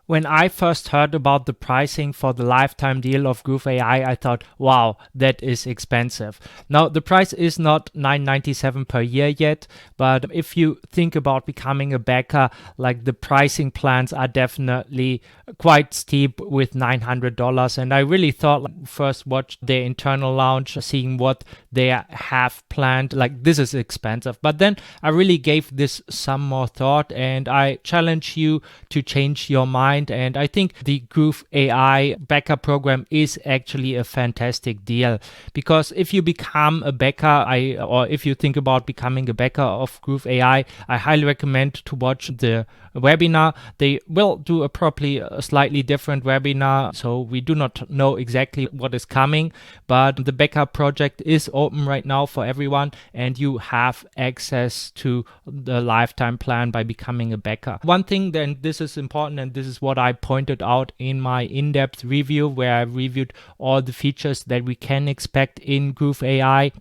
When I first heard about the pricing for the lifetime deal of Groove.ai, I thought, wow, that is expensive. Now, the price is not $9.97 per year yet, but if you think about becoming a backer, like the pricing plans are definitely quite steep with $900. And I really thought, like, first watch their internal launch, seeing what they have planned, like this is expensive. But then I really gave this some more thought, and I challenge you to change your mind. And I think the Groove.ai backer program is actually a fantastic deal, because if you become a backer, or if you think about becoming a backer of Groove.ai, I highly recommend to watch the webinar. They will do a slightly different webinar, so we do not know exactly what is coming, but the backup project is open right now for everyone, and you have access to the lifetime plan by becoming a backer. One thing, then, this is important, and this is what I pointed out in my in-depth review, where I reviewed all the features that we can expect in Groove.ai,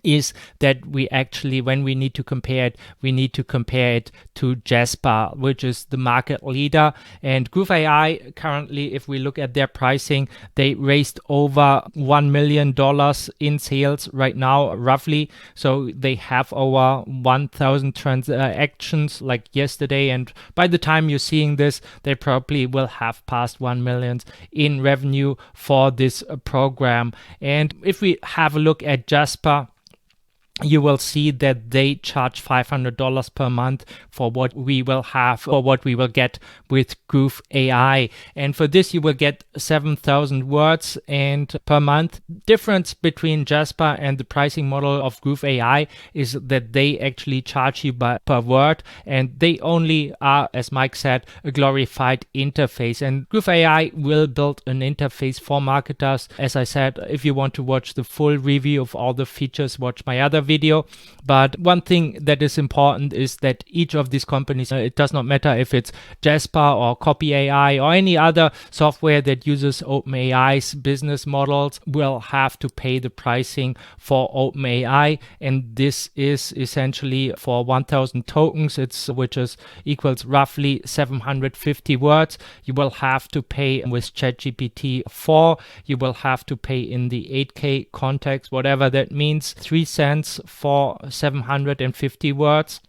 is that we actually, when we need to compare it, we need to compare it to Jasper, which is the market leader. And Groove.ai currently, if we look at their pricing, they raised over $1 million in sales right now, roughly. So they have over 1,000 transactions like yesterday. And by the time you're seeing this, they probably will have passed 1 million in revenue for this program. And if we have a look at Jasper, you will see that they charge $500 per month for what we will have, or what we will get with Groove.ai. And for this, you will get 7,000 words and per month. Difference between Jasper and the pricing model of Groove.ai is that they actually charge you per word, and they only are, as Mike said, a glorified interface. And Groove.ai will build an interface for marketers. As I said, if you want to watch the full review of all the features, watch my other video. But one thing that is important is that each of these companies, it does not matter if it's Jasper or copy.ai or any other software that uses OpenAI's business models, will have to pay the pricing for OpenAI. And this is essentially for 1,000 tokens, which equals roughly 750 words. You will have to pay with ChatGPT 4. You will have to pay in the 8K context, whatever that means, 3 cents for 750 words.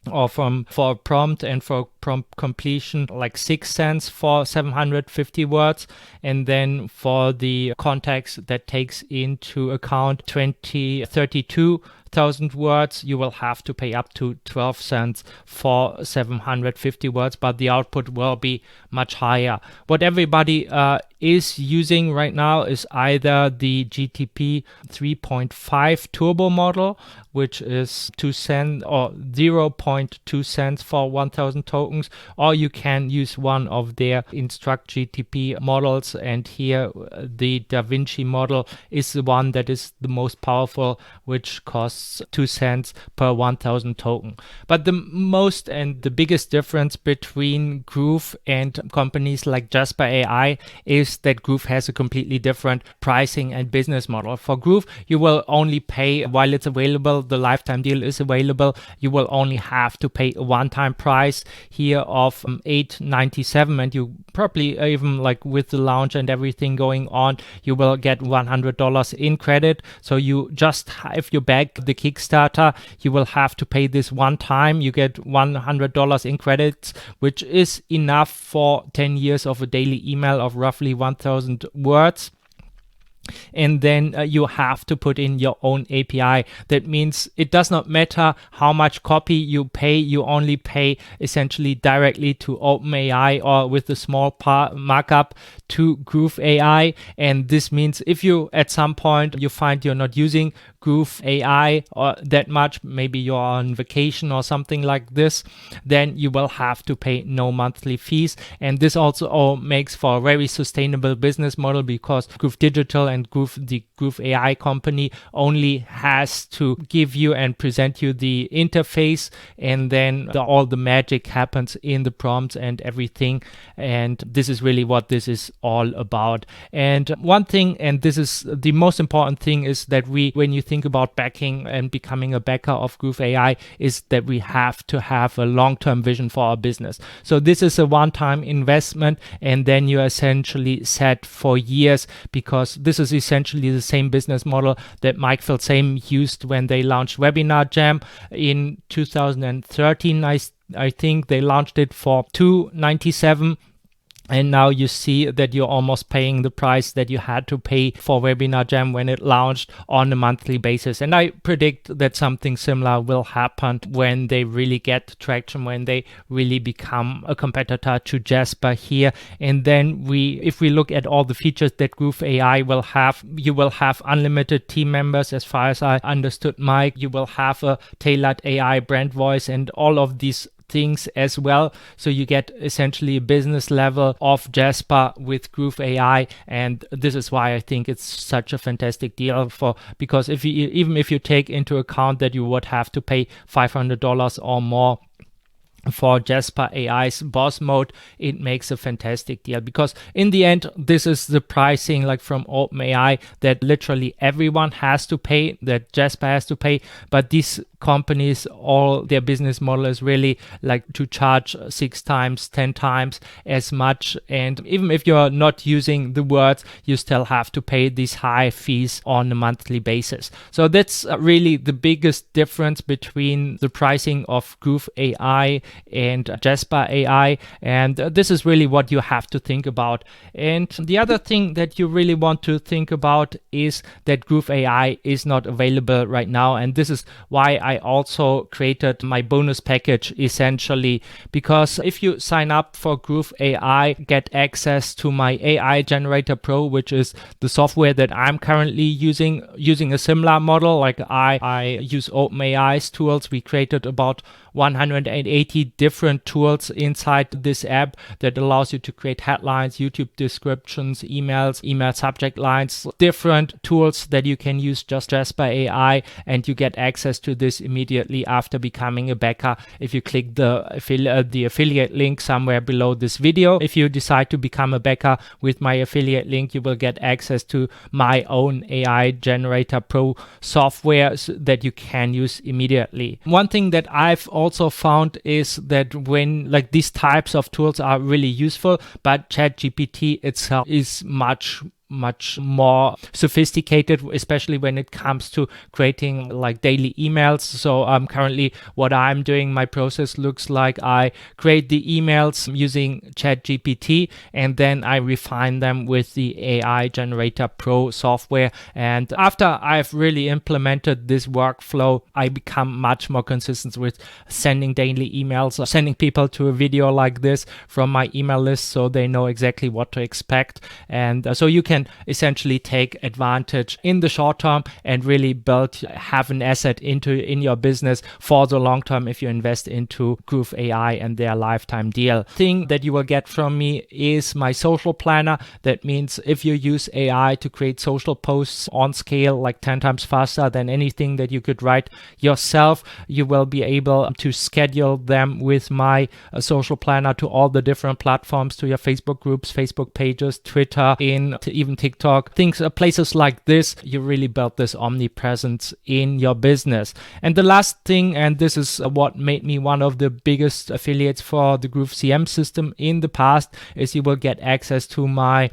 Or for prompt, and for prompt completion, like 6 cents for 750 words. And then for the context that takes into account 32,000 words, you will have to pay up to 12 cents for 750 words, but the output will be much higher. What everybody is using right now is either the GTP 3.5 turbo model, which is 2 cents or 0.2 cents for 1,000 tokens, or you can use one of their Instruct GTP models. And here the DaVinci model is the one that is the most powerful, which costs 2 cents per 1,000 token. But the most and the biggest difference between Groove and companies like Jasper.ai is that Groove has a completely different pricing and business model. For Groove, you will only pay while it's available. The lifetime deal is available. You will only have to pay a one-time price here of $8.97, and you probably even, like, with the launch and everything going on, you will get $100 in credit. So you just, if you back the Kickstarter, you will have to pay this one time. You get $100 in credits, which is enough for 10 years of a daily email of roughly 1,000 words. And then you have to put in your own API. That means it does not matter how much copy you pay, you only pay essentially directly to OpenAI or with a small markup to Groove.ai. And this means if you at some point you find you're not using Groove.ai or that much, maybe you're on vacation or something like this, then you will have to pay no monthly fees. And this also makes for a very sustainable business model, because Groove Digital and and the Groove AI company only has to give you and present you the interface, and then all the magic happens in the prompts and everything. And this is really what this is all about. And one thing, and this is the most important thing, is that when you think about backing and becoming a backer of Groove AI, is that we have to have a long-term vision for our business. So this is a one-time investment, and then you're essentially set for years, because this is essentially the same business model that Mike Filsaime used when they launched Webinar Jam in 2013. I think they launched it for $297. And now you see that you're almost paying the price that you had to pay for Webinar Jam when it launched on a monthly basis. And I predict that something similar will happen when they really get traction, when they really become a competitor to Jasper here. And then if we look at all the features that Groove AI will have, you will have unlimited team members, as far as I understood, Mike. You will have a tailored AI brand voice and all of these things as well. So you get essentially a business level of Jasper with Groove AI, and this is why I think it's such a fantastic deal, because even if you take into account that you would have to pay $500 or more for Jasper AI's boss mode, it makes a fantastic deal, because in the end, this is the pricing like from OpenAI that literally everyone has to pay, that Jasper has to pay. But these companies, all their business model is really like to charge 6 times, 10 times as much. And even if you're not using the words, you still have to pay these high fees on a monthly basis. So that's really the biggest difference between the pricing of Groove AI and Jasper AI. And this is really what you have to think about. And the other thing that you really want to think about is that Groove AI is not available right now. And this is why I also created my bonus package, essentially, because if you sign up for Groove AI, get access to my AI Generator Pro, which is the software that I'm currently using a similar model. Like I use OpenAI's tools. We created about 180 different tools inside this app that allows you to create headlines, YouTube descriptions, emails, email subject lines, different tools that you can use just Jasper AI, and you get access to this immediately after becoming a backer if you click the affiliate link somewhere below this video. If you decide to become a backer with my affiliate link, you will get access to my own AI Generator Pro software that you can use immediately. One thing that I've also found is that when like these types of tools are really useful, but ChatGPT itself is much more sophisticated, especially when it comes to creating like daily emails. So currently what I'm doing, my process looks like I create the emails using ChatGPT, and then I refine them with the AI Generator Pro software. And after I've really implemented this workflow, I become much more consistent with sending daily emails, sending people to a video like this from my email list, so they know exactly what to expect. And so you can essentially take advantage in the short term and really have an asset in your business for the long term if you invest into Groove AI and their lifetime deal. Thing that you will get from me is my social planner. That means if you use AI to create social posts on scale, like 10 times faster than anything that you could write yourself, you will be able to schedule them with my social planner to all the different platforms, to your Facebook groups, Facebook pages, Twitter, to even TikTok, places like this. You really build this omnipresence in your business. And the last thing, and this is what made me one of the biggest affiliates for the groove.cm system in the past, is you will get access to my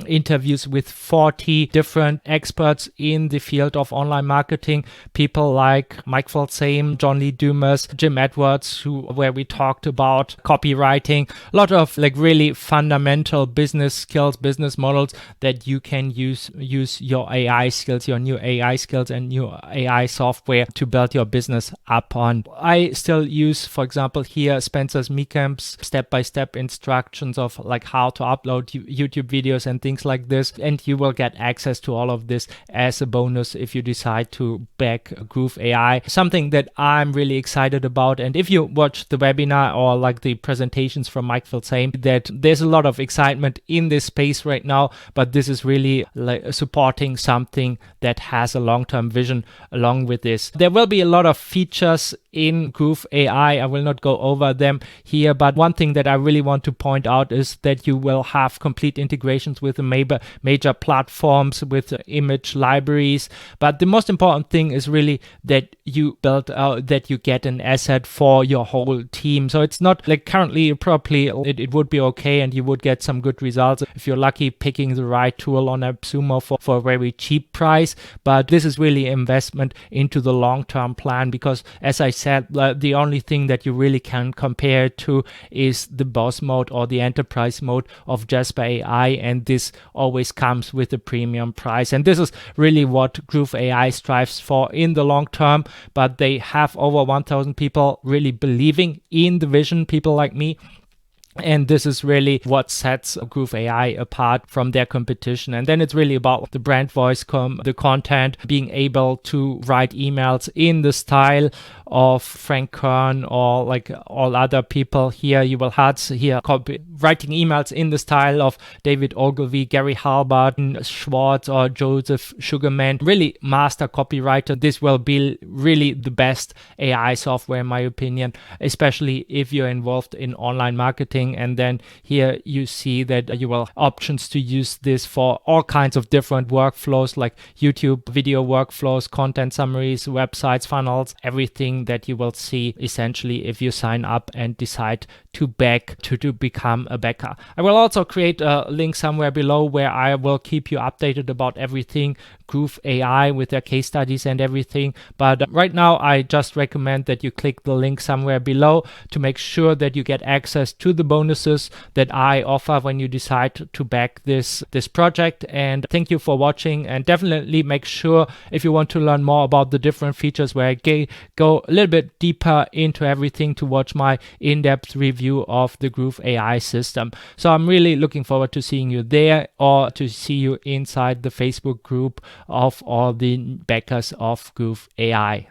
interviews with 40 different experts in the field of online marketing, people like Mike Filsaime, John Lee Dumas, Jim Edwards, where we talked about copywriting, a lot of like really fundamental business skills, business models that you can use your AI skills, your new AI skills and new AI software to build your business up on. I still use, for example, here Spencer's Meekam's step-by-step instructions of like how to upload YouTube videos and things like this, and you will get access to all of this as a bonus if you decide to back Groove AI, something that I'm really excited about. And if you watch the webinar or like the presentations from Mike Filsaime, that there's a lot of excitement in this space right now, but this this is really like supporting something that has a long-term vision along with this. There will be a lot of features in Groove AI. I will not go over them here, but one thing that I really want to point out is that you will have complete integrations with the major platforms, with image libraries. But the most important thing is really that you build out, that you get an asset for your whole team. So it's not like currently probably it would be okay and you would get some good results if you're lucky picking the right tool on AppSumo for a very cheap price. But this is really investment into the long-term plan, because as I said, the only thing that you really can compare to is the boss mode or the enterprise mode of Jasper.ai, and this always comes with a premium price. And this is really what Groove.ai strives for in the long term, but they have over 1,000 people really believing in the vision, people like me. And this is really what sets Groove.ai apart from their competition. And then it's really about the brand voice, the content, being able to write emails in the style of Frank Kern or like all other people here. You will have here writing emails in the style of David Ogilvy, Gary Halbert, Schwartz, or Joseph Sugarman. Really master copywriter. This will be really the best AI software in my opinion, especially if you're involved in online marketing. And then here you see that you will have options to use this for all kinds of different workflows like YouTube video workflows, content summaries, websites, funnels, everything that you will see essentially if you sign up and decide to become a backer. I will also create a link somewhere below where I will keep you updated about everything Groove.ai with their case studies and everything. But right now I just recommend that you click the link somewhere below to make sure that you get access to the bonuses that I offer when you decide to back this project. And thank you for watching, and definitely make sure if you want to learn more about the different features where I go a little bit deeper into everything, to watch my in-depth review of the Groove.ai system. So I'm really looking forward to seeing you there, or to see you inside the Facebook group of all the backers of Groove.ai.